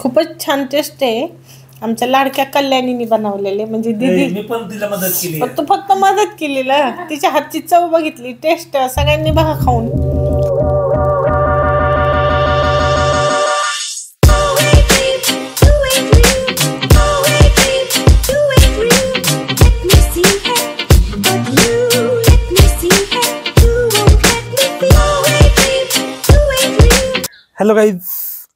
खूपच छान टेस्ट आहे. आमच्या लाडक्या कल्याणीने बनवलेले, म्हणजे दीदी. मी पण तिला मदत केली. तू फक्त मदत केली ना, तिच्या हातची चव बघितली, टेस्ट सगळ्यांनी बघा खाऊन. हॅलो गाईज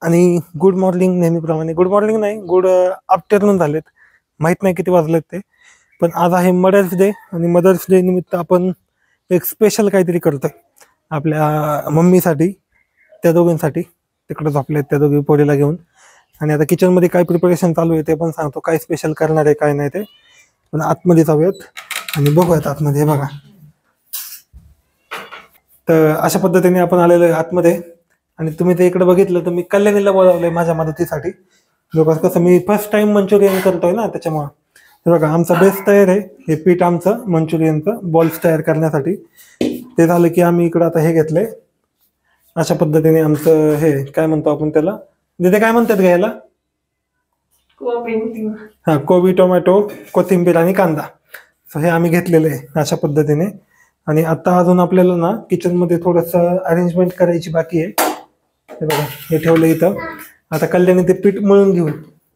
आणि गुड मॉर्निंग. नेहमीप्रमाणे गुड मॉर्निंग नाही, गुड आफ्टरनून झालेत. माहीत नाही किती वाजलेत ते, पण आज आहे मदर्स डे आणि मदर्स डे निमित्त आपण एक स्पेशल काहीतरी करतोय आपल्या मम्मीसाठी, त्या दोघींसाठी. तिकडे झोपलेत त्या दोघी पोरीला घेऊन. आणि आता किचनमध्ये काय प्रिपरेशन चालू आहे ते पण सांगतो, काय स्पेशल करणार आहे काय नाही ते. पण आतमध्ये जाऊयात आणि बघूयात आतमध्ये. बघा, तर अशा पद्धतीने आपण आलेलो आहे आतमध्ये. आणि तुम्ही ते इकडे बघितलं तर मी कल्याणीला बोलावलंय माझ्या मदतीसाठी. लोकांस कसं मी फर्स्ट टाइम मंचुरियन करतोय ना, त्याच्यामुळं. हे बघा, आमचा बेस तयार आहे. हे पीठ आमचं मंचुरियनचं बॉल्स तयार करण्यासाठी. ते झालं की आम्ही इकडं आता हे घेतलंय. अशा पद्धतीने आमचं हे काय म्हणतो आपण त्याला, तिथे काय म्हणतात घ्यायला, हा, कोबी, टोमॅटो, कोथिंबीर आणि कांदा. सो हे आम्ही घेतलेलं आहे अशा पद्धतीने. आणि आता अजून आपल्याला ना किचनमध्ये थोडंसं अरेंजमेंट करायची बाकी आहे. हे बघा, हे ठेवलं इथं. आता कल्याणी ते पीठ मळून घेऊ,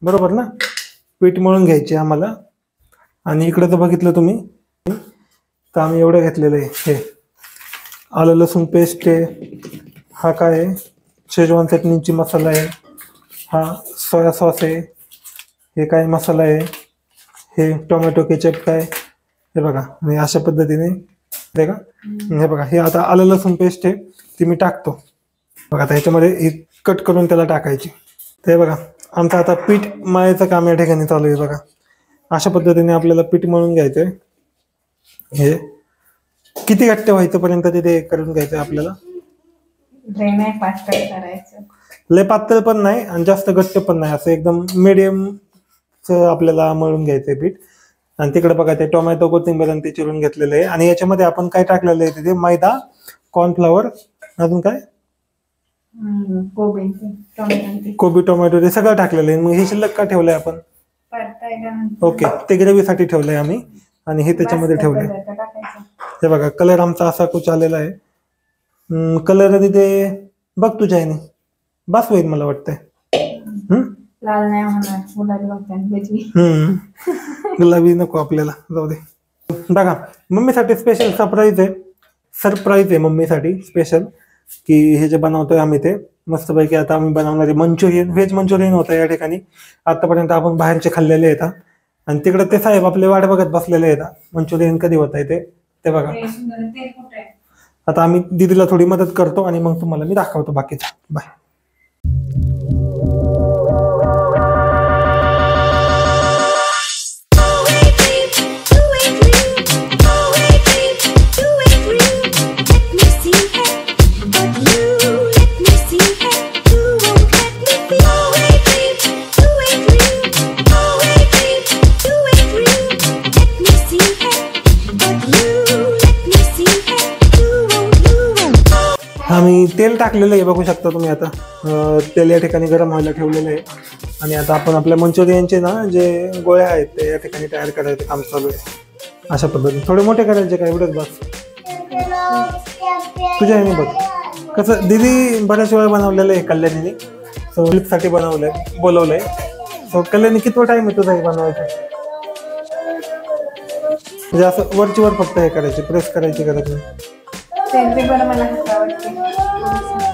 बरोबर ना. पीठ मळून घ्यायचे आम्हाला. आणि इकडं तर बघितलं तुम्ही, तर आम्ही एवढं घेतलेलं आहे. हे आलं लसूण पेस्ट आहे, हा काय आहे शेजवान चटणीची मसाला आहे, हा सोया सॉस आहे, हे काय मसाला आहे, हे टोमॅटो केचप काय, हे बघा. आणि अशा पद्धतीने ते का, हे बघा, हे आता आलं लसूण पेस्ट आहे ती मी टाकतो. बघा, आता ह्याच्यामध्ये हे कट करून त्याला टाकायची. ते बघा, आमचं आता पीठ मळायचं काम या ठिकाणी चालू आहे. बघा, अशा पद्धतीने आपल्याला पीठ मळून घ्यायचंय. हे किती घट्ट व्हायचं पर्यंत ते करून घ्यायचंय आपल्याला. लय पातळ पण नाही आणि जास्त घट्ट पण नाही, असं एकदम मिडियम आपल्याला मळून घ्यायचंय पीठ. आणि तिकडे बघा, ते टोमॅटो कोथिंबीर आणि ते चिरून घेतलेलं आहे. आणि याच्यामध्ये आपण काय टाकलेलं आहे तिथे, मैदा, कॉर्नफ्लॉवर, अजून काय, कोबी, टोमॅटो, ते सगळं टाकलेलं आहे. मग हे शिल्लक का ठेवलंय आपण, ओके, ते ग्रेव्हीसाठी ठेवलंय आम्ही. आणि हे त्याच्यामध्ये ठेवलंय. हे बघा, कलर आमचा असा कुछ आलेला आहे. कलर आणि ते बघ तुझ्या ह्याने बस होईल मला वाटतंय. गुलाबी नको आपल्याला, जाऊ दे. बघा, मम्मीसाठी स्पेशल सरप्राईज आहे मम्मीसाठी स्पेशल, की हे जे बनवतोय आम्ही ते मस्तपैकी. आता आम्ही बनवणार आहे मंचुरियन, व्हेज मंचुरियन होतं या ठिकाणी. आतापर्यंत आपण बाहेरचे खाल्लेले आहेत. आणि तिकडे ते साहेब आपले वाट बघत बसलेले आहेत मंचुरियन कधी होत आहे ते बघा. आता आम्ही दीदीला थोडी मदत करतो आणि मग तुम्हाला मी दाखवतो बाकीचं. बाय. आम्ही तेल टाकलेलं आहे, बघू शकता तुम्ही. आता तेल या ठिकाणी गरम व्हायला ठेवलेलं आहे. आणि आता आपण आपल्या मंचुरियनचे ना जे गोळे आहेत ते या ठिकाणी तयार करायचं काम चालू आहे. अशा पद्धतीने थोडे मोठे करायचे काय, एवढंच बस. तुझ्या ह्याने बघ कसं, दीदी बऱ्याच वेळा बनवलेलं आहे कल्याणीने. सो क्लिपसाठी बोलवलंय. सो कल्याणी किती टाइम आहे तुझा हे बनवायचं, म्हणजे असं वरची वर फक्त हे करायचे, प्रेस करायची गरज नाही.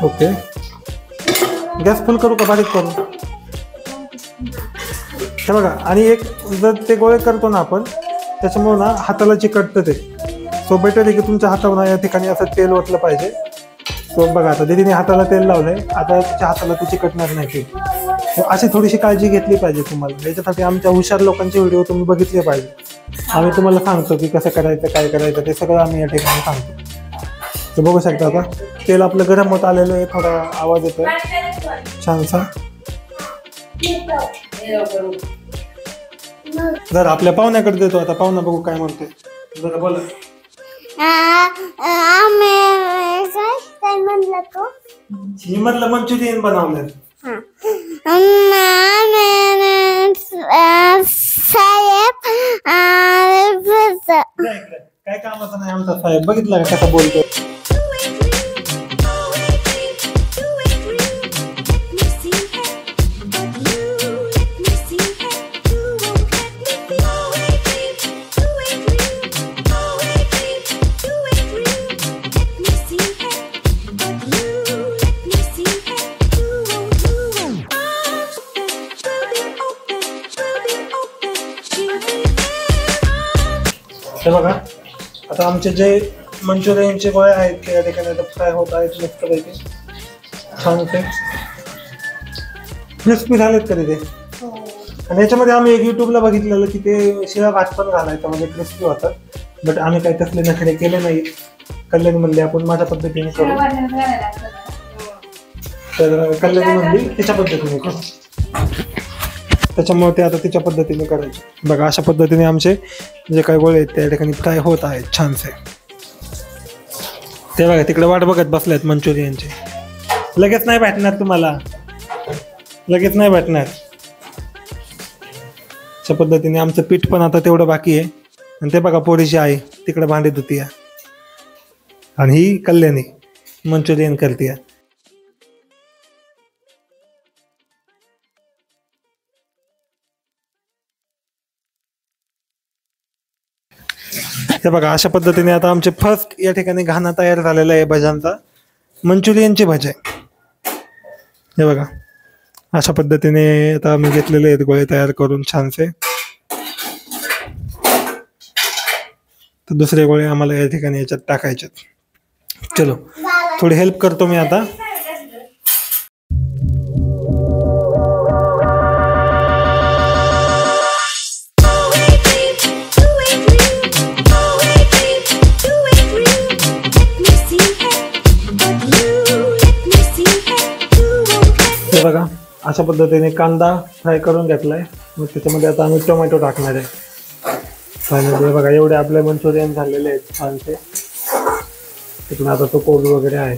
ओके, गॅस फुल करू का बारीक करू, हे बघा. आणि एक जर ते गोळे करतो ना आपण, त्याच्यामुळे ना हाताला चिकटतं ते. सो बेटर आहे की तुमच्या हातावर या ठिकाणी असं तेल ओतलं पाहिजे. सो बघा, आता दीदीने हाताला तेल लावलंय, आता तिच्या हाताला ते चिकटणार नाही ते. अशी थोडीशी काळजी घेतली पाहिजे तुम्हाला. याच्यासाठी आमच्या हुशार लोकांचे व्हिडिओ तुम्ही बघितले पाहिजे. आम्ही तुम्हाला सांगतो की कसं करायचं, काय करायचं, ते सगळं आम्ही या ठिकाणी सांगतो. तर बघू शकता, आता तेल आपलं गरम होत आलेलं आहे. थोडा आवाज येतोय छानसा. जर आपल्या पाहुण्याकडे देतो. आता पाहुणा बघू काय म्हणतोय, जरा बोला. मी म्हणलं मंचुरियन बनवलं. आमचा साहेब बघितला का कसा बोलतो. हे बघा आता आमचे जे मंचुरियनचे गोळे आहेत ते या ठिकाणी आता फ्राय होत आहेत मस्तपैकी छान होते क्रिस्पी झालेत कधी ते. आणि याच्यामध्ये आम्ही एक युट्यूबला बघितलेलं की ते शिळा भात पण घालायचा म्हणजे क्रिस्पी होतात. बट आम्ही काही तसले नखरे केले नाही. कल्याणी म्हणली आपण माझ्या पद्धतीने करू तर कल्याणी म्हणली तिच्या पद्धतीने करू त्याच्यामुळे ते आता तिच्या पद्धतीने करायचे. बघा अशा पद्धतीने आमचे जे काही गोळे आहेत त्या ठिकाणी फ्राय होत आहेत छानसे. ते बघा तिकडे वाट बघत बसलेत मंचुरियनचे. लगेच नाही भेटणार तुम्हाला लगेच नाही भेटणार. अशा पद्धतीने आमचं पीठ पण आता तेवढं बाकी आहे. आणि ते बघा पोरीची आई तिकडे भांडी धुतीय आणि ही कल्याणी मंचुरियन करतीय. हे बघा अशा पद्धतीने आता आमचे फर्स्ट या ठिकाणी घाणा तयार झालेला आहे भज्यांचा. मंचुरियनचे भजे हे बघा अशा पद्धतीने आता आम्ही घेतलेले आहेत गोळे तयार करून छानसे. तर दुसरे गोळे आम्हाला या ठिकाणी याच्यात टाकायचे. चलो थोडी हेल्प करतो मी आता. बघा अशा पद्धतीने कांदा फ्राय करून घेतलाय. मग त्याच्यामध्ये आता आम्ही टोमॅटो टाकणार आहे. फायनली बघा एवढे आपले मंचुरियन झालेले आहेत छानसे. तिकडे आता तो कोबी वगैरे आहे.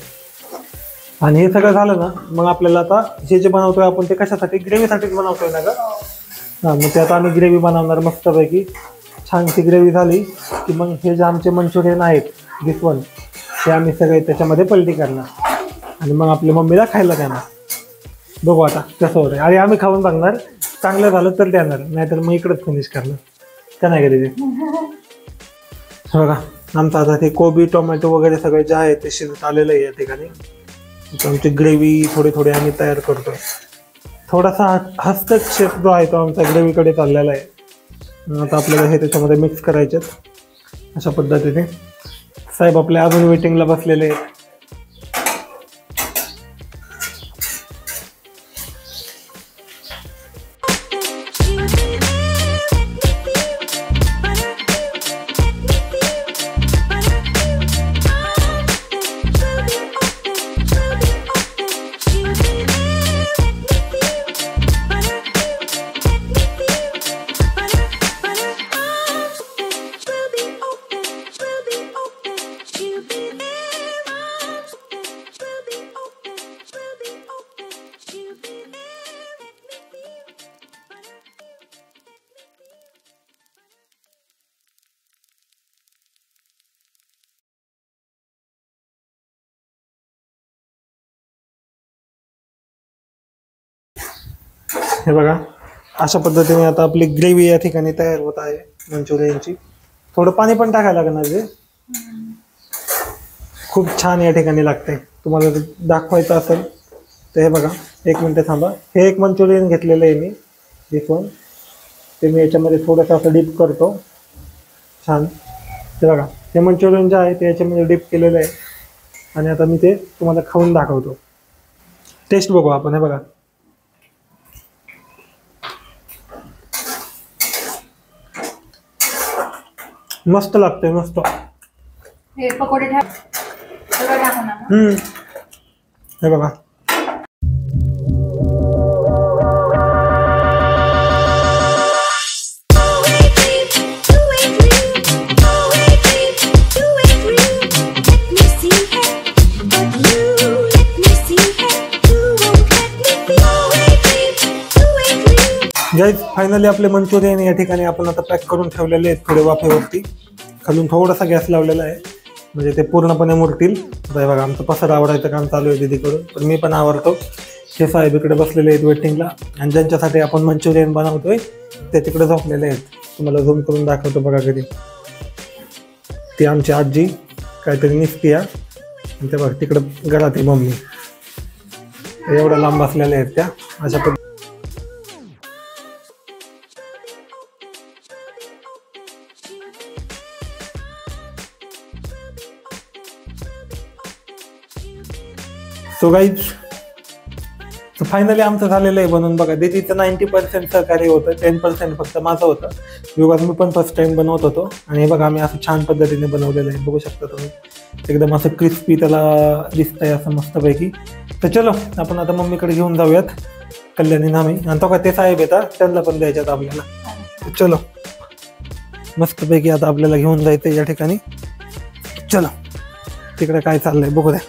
आणि हे सगळं झालं ना मग आपल्याला आता हे जे बनवतोय आपण ते कशासाठी ग्रेव्हीसाठीच बनवतोय ना का. हां मग ते आता आम्ही ग्रेव्ही बनवणार मस्तपैकी. छानशी ग्रेव्ही झाली की मग हे जे आमचे मंचुरियन आहेत दिस वन ते आम्ही सगळे त्याच्यामध्ये पलटी करणार आणि मग आपल्या मम्मीला खायला देणार. बघू आता कसं होतं. आणि आम्ही खाऊन बघणार चांगलं झालं तर देणार नाहीतर मग इकडंच फिनिश करणार का नाही कधी ते. बघा आमचं आता ते कोबी टोमॅटो वगैरे सगळे जे आहे ते शिजत आलेलं आहे या ठिकाणी. आमची ग्रेव्ही थोडी थोडी आम्ही तयार करतोय. थोडासा हस्तक्षेप जो आहे तो आमचा ग्रेव्हीकडे चाललेला आहे. आता आपल्याला हे त्याच्यामध्ये मिक्स करायचे अशा पद्धतीने. साहेब आपल्या अजून वेटिंगला बसलेले आहेत. हे बघा अशा पद्धतीने आता आपली ग्रेव्ही या ठिकाणी तयार होत आहे मंचुरियनची. थोडं पाणी पण टाकायला लागणार जे खूप छान या ठिकाणी लागते. तुम्हाला दाखवायचं असेल तर हे बघा एक मिनिट थांबा. हे एक मंचुरियन घेतलेलं आहे मी दिस वन. ते मी याच्यामध्ये थोडंसं असं डीप करतो छान. ते बघा हे मंचुरियन जे आहे ते याच्यामध्ये डीप केलेलं आहे. आणि आता मी ते तुम्हाला खाऊन दाखवतो. टेस्ट बघू आपण. हे बघा मस्त लागते मस्त. हे पकोडे हे बघा गाईज फायनली आपले मंचुरियन या ठिकाणी आपण आता पॅक करून ठेवलेले आहेत थोडे वाफेवरती. खालून थोडासा गॅस लावलेला आहे. म्हणजे ते पूर्णपणे मुरतील. आता बघा आमचं पसार आवडायचं काम चालू आहे दीदीकडून, पण मी पण आवडतो. हे साहेब इकडे बसलेले आहेत वेटिंगला, आणि ज्यांच्यासाठी आपण मंचुरियन बनवतोय ते तिकडे झोपलेले आहेत. तुम्हाला झूम करून दाखवतो बघा कधी. ती आमची आजी काहीतरी निघती या, आणि ते बघा तिकडं घरात आहे मम्मी. एवढ्या लांब बसलेल्या आहेत त्या अशा पद्धतीने. सो गाईज, फायनली आमचं झालेलं आहे बनवून. बघा दीदीचं 90% सहकार्य होतं, 10% फक्त माझं होतं. बिकॉज मी पण फर्स्ट टाइम बनवत होतो. आणि हे बघा आम्ही असं छान पद्धतीने बनवलेलं आहे, बघू शकता तुम्ही. एकदम असं क्रिस्पी त्याला दिसतंय असं मस्तपैकी. तर चलो आपण आता मम्मीकडे घेऊन जाऊयात, कल्याणी नामी. आणि तो का ते साहेब येतात, त्यांना पण द्यायच्यात आपल्याला. तर चलो मस्तपैकी आता आपल्याला घेऊन जायचं या ठिकाणी. चलो तिकडे काय चाललंय बघू द्या.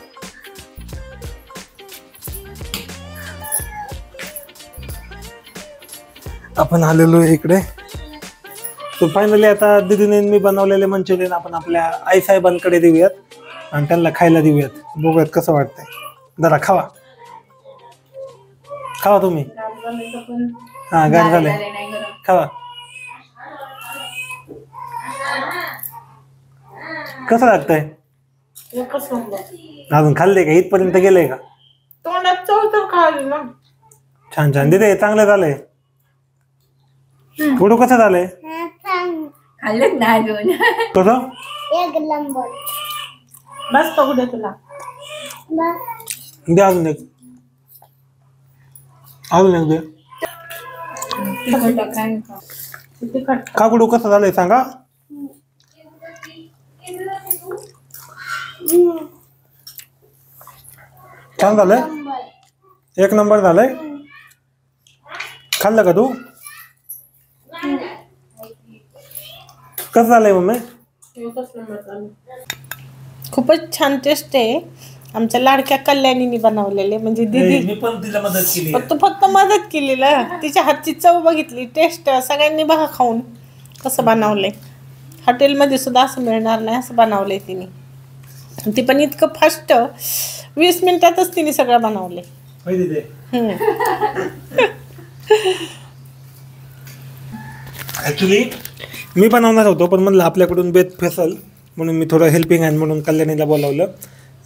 आपण आलेलो आहे इकडे. सो फायनली आता दीदीने मी बनवलेले मंचुरियन आपण आपल्या आई साहेबांकडे देऊयात आणि त्यांना खायला देऊयात. बघूयात कसं वाटतंय. जरा खावा खावा तुम्ही. हा गार झालंय, खावा. कसं लागतंय? अजून खाल्ले का? इथपर्यंत गेलंय का? तोंडात चव तर खाली ना. छान छान दीदी, चांगलं झालंय. गुडू कसं झालंय? खाल्लेच नाही अजून. कसं? एक नंबर. बस बघू दे तुला. द्या अजून एक, अजून एक दे. तिखट. का गुडू कसं झालंय सांगा. छान झालंय, एक नंबर झालंय. खाल्लं का तू? कसं झालंय मम्मी? खूपच छान टेस्ट आहे. आमच्या लाडक्या कल्याणीने बनवलेले, म्हणजे दीदी. मी पण तिला मदत केली. पण तू फक्त मदत केली ना. तिच्या हातची चव बघितली, टेस्ट. सगळ्यांनी बघा खाऊन कसं बनवलंय. हॉटेलमध्ये सुद्धा असं मिळणार नाही असं बनवलंय तिने. ती पण इतकं फास्ट, 20 मिनिटातच तिने सगळं बनवले. ऍक्च्युली मी बनवणार होतो, पण म्हणलं आपल्याकडून बेत फेसल म्हणून मी थोडं हेल्पिंग हँड म्हणून कल्याणीला बोलावलं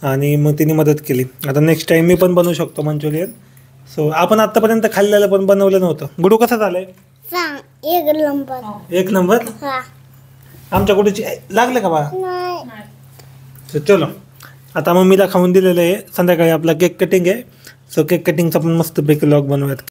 आणि मग तिने मदत केली. आता नेक्स्ट टाइम मी पण बनवू शकतो मंचुरियन. सो आपण आतापर्यंत खाल्लेलं पण बनवलं नव्हतं. गुडू कसं झालंय? एक नंबर. एक नंबर. आमच्या गुडूची लागले का बा? सो चलो आता मम्मीला खाऊन दिलेलं आहे. संध्याकाळी आपला केक कटिंग आहे. सो केक कटिंगचा पण मस्तपैकी व्लॉग बनवूयात.